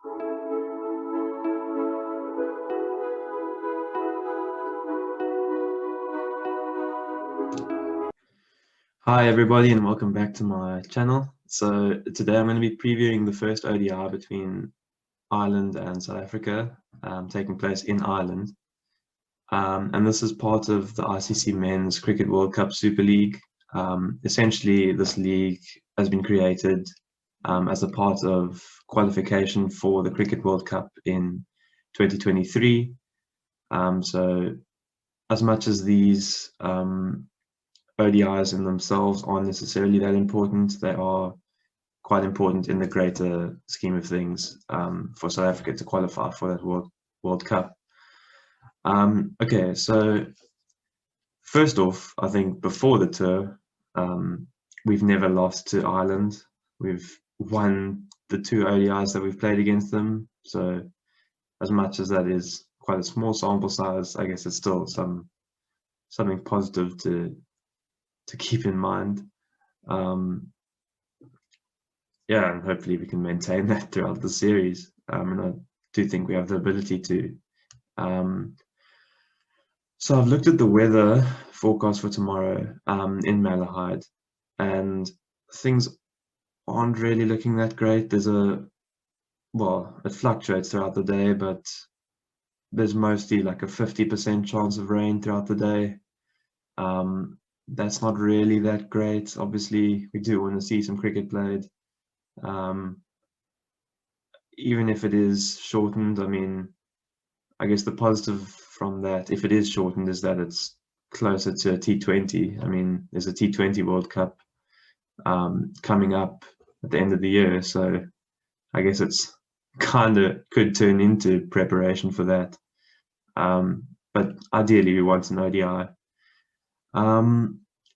Hi everybody and welcome back to my channel. So today I'm going to be previewing the first ODI between Ireland and South Africa, taking place in Ireland. And this is part of the ICC Men's Cricket World Cup Super League. Essentially, this league has been created as a part of qualification for the Cricket World Cup in 2023. So as much as these ODIs in themselves aren't necessarily that important, they are quite important in the greater scheme of things for South Africa to qualify for that World Cup. Okay, so first off, I think before the tour, we've never lost to Ireland. We've won the two ODIs that we've played against them. So as much as that is quite a small sample size, I guess it's still something positive to keep in mind. Yeah, and hopefully we can maintain that throughout the series. And I do think we have the ability to. So I've looked at the weather forecast for tomorrow in Malahide, and things aren't really looking that great. Well, it fluctuates throughout the day, but there's mostly like a 50% chance of rain throughout the day. That's not really that great. Obviously, we do want to see some cricket played. Even if it is shortened, I mean, I guess the positive from that, if it is shortened, is that it's closer to a T20. I mean, there's a T20 World Cup coming up at the end of the year, so I guess it's kind of could turn into preparation for that. But ideally, we want an ODI.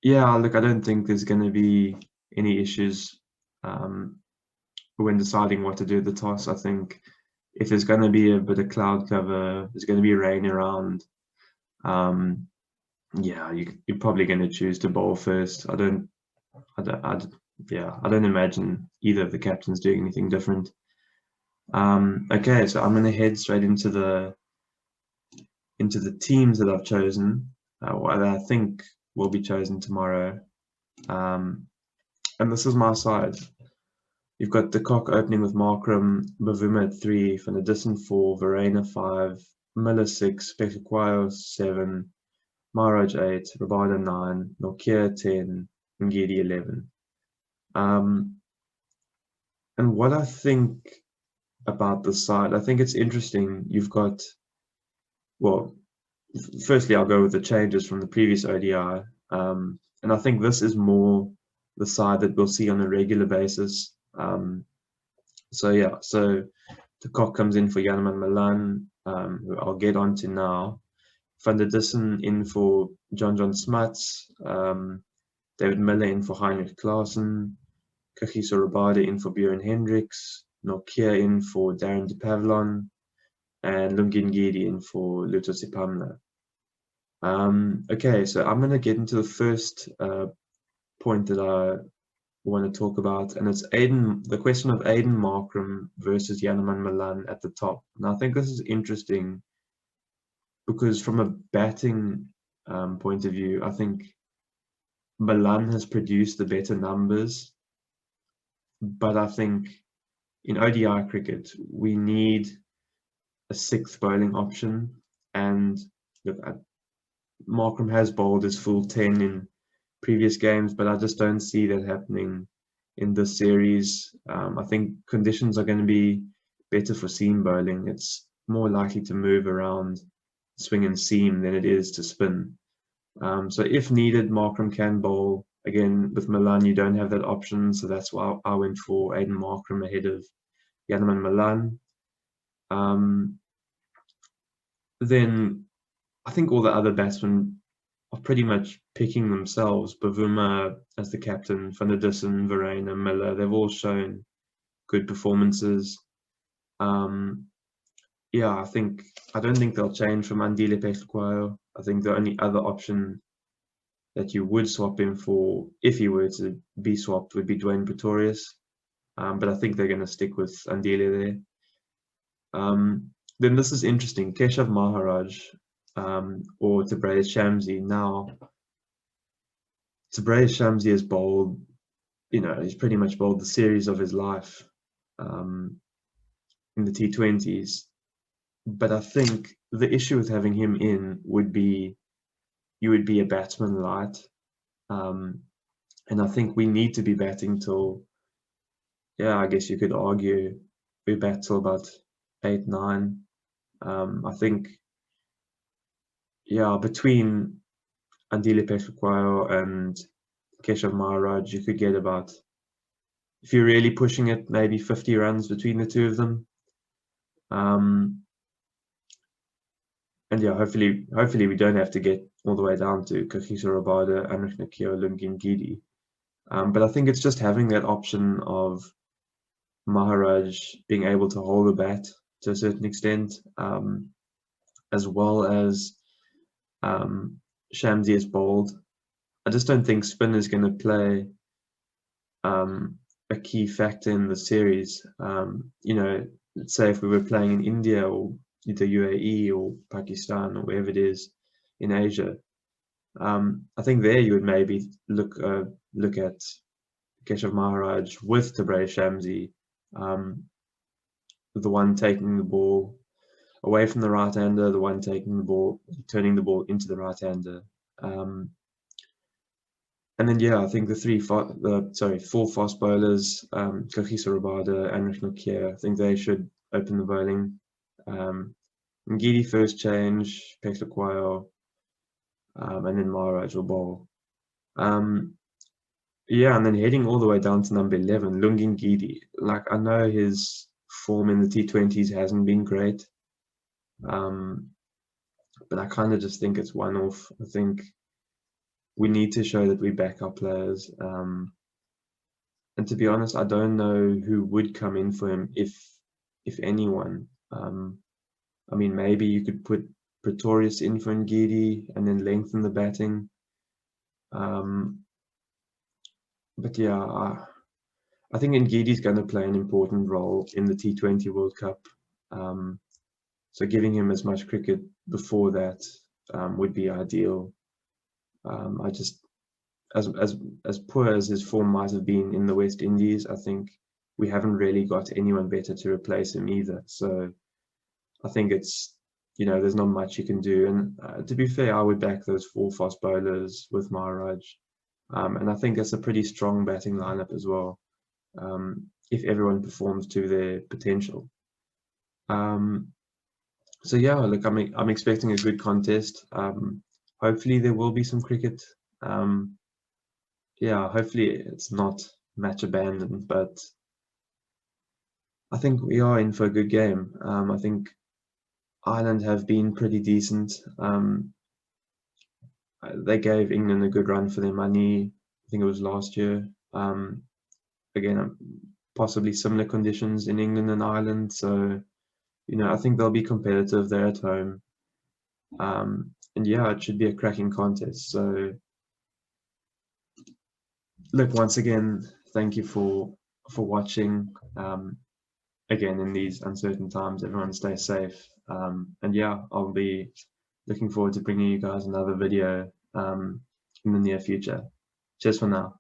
Yeah, look, I don't think there's going to be any issues when deciding what to do at the toss. I think if there's going to be a bit of cloud cover, there's going to be rain around. Yeah, you're probably going to choose to bowl first. I don't imagine either of the captains doing anything different. Okay, so I'm going to head straight into the teams that I've chosen, or that I think will be chosen tomorrow. And this is my side. You've got de Kock opening with Markram, Bavuma at 3, Van der Dussen 4, Verreynne 5, Miller 6, Pekwayo 7, Maharaj 8, Rabada 9, Nortje 10, Ngidi 11. And what I think about the side, I think it's interesting. You've got, well, firstly, I'll go with the changes from the previous ODI. And I think this is more the side that we'll see on a regular basis. So yeah, so de Kock comes in for Janneman Malan, who I'll get on to now. Van der Dussen in for John Smuts, David Miller in for Heinrich Klaasen, Kagiso Rabada in for Björn Hendricks, Nortje in for Darren de Pavlon, and Lungi Ngidi in for Luto Sipamla. Okay, so I'm going to get into the first point that I want to talk about, and it's the question of Aiden Markram versus Janneman Malan at the top. And I think this is interesting because from a batting point of view, I think Malan has produced the better numbers, but I think in ODI cricket we need a sixth bowling option, and look, Markram has bowled his full 10 in previous games, but I just don't see that happening in this series. I think conditions are going to be better for seam bowling. It's more likely to move around, swing and seam than it is to spin. So if needed, Markram can bowl. Again, with Malan, you don't have that option, so that's why I went for Aiden Markram ahead of Janneman Malan. Then I think all the other batsmen are pretty much picking themselves. Bavuma as the captain, Van der Dussen, Verreynne, Miller, they've all shown good performances. Yeah, I don't think they'll change from Andile Pekwayo. I think the only other option that you would swap him for, if he were to be swapped, would be Dwayne Pretorius. But I think they're going to stick with Andile there. Then this is interesting. Keshav Maharaj or Tabraiz Shamsi. Now, Tabraiz Shamsi is bowled, he's pretty much bowled the series of his life in the T20s. But I think the issue with having him in would be you would be a batsman light. And I think we need to be batting till, I guess you could argue we bat till about 8, 9. I think, between Andile Pesquayo and Keshav Maharaj, you could get about, if you're really pushing it, maybe 50 runs between the two of them. And hopefully we don't have to get all the way down to Kagiso Rabada, Anrich Nokia, Lungin Gidi. But I think it's just having that option of Maharaj being able to hold a bat to a certain extent, as well as Shamsi is bowled. I just don't think spin is going to play a key factor in the series. Let's say if we were playing in India or the UAE or Pakistan or wherever it is in Asia, I think there you would maybe look at Keshav Maharaj with Tabraiz Shamsi, the one taking the ball away from the right-hander, the one taking the ball, turning the ball into the right-hander. And then, I think the 4 fast bowlers, Kagiso Rabada, Anrich Nokia, I think they should open the bowling. Ngidi first change, Pesquayo, and then Maharaj will bowl. And then heading all the way down to number 11, Lungin Gidi. Like, I know his form in the T20s hasn't been great, but I kind of just think it's one-off. I think we need to show that we back our players. And to be honest, I don't know who would come in for him, if anyone. I mean, maybe you could put Pretorius in for Ngidi and then lengthen the batting. But I think Ngidi's going to play an important role in the T20 World Cup. So giving him as much cricket before that would be ideal. I just, as poor as his form might have been in the West Indies, I think we haven't really got anyone better to replace him either. So I think it's, there's not much you can do. And to be fair, I would back those 4 fast bowlers with Maharaj. And I think that's a pretty strong batting lineup as well, if everyone performs to their potential. So look, I'm expecting a good contest. Hopefully there will be some cricket. Hopefully it's not match abandoned, but I think we are in for a good game. I think Ireland have been pretty decent. They gave England a good run for their money. I think it was last year. Again, possibly similar conditions in England and Ireland. So, I think they'll be competitive there at home. And it should be a cracking contest. So, look, once again, thank you for watching. Again, in these uncertain times, everyone stay safe. And I'll be looking forward to bringing you guys another video in the near future. Cheers for now.